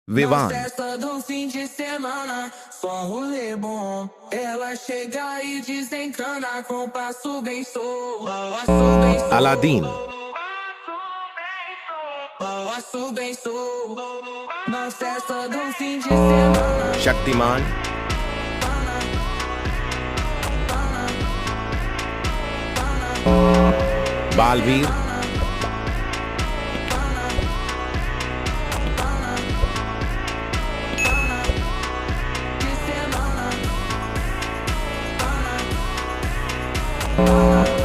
Vivan, Festa do fim de semana, só rolê bom. Ela chega e desencana com passo bem sou. Passo bem sou. Aladdin, Passo bem sou. Na festa do fim de semana. Shaktiman, Balveer,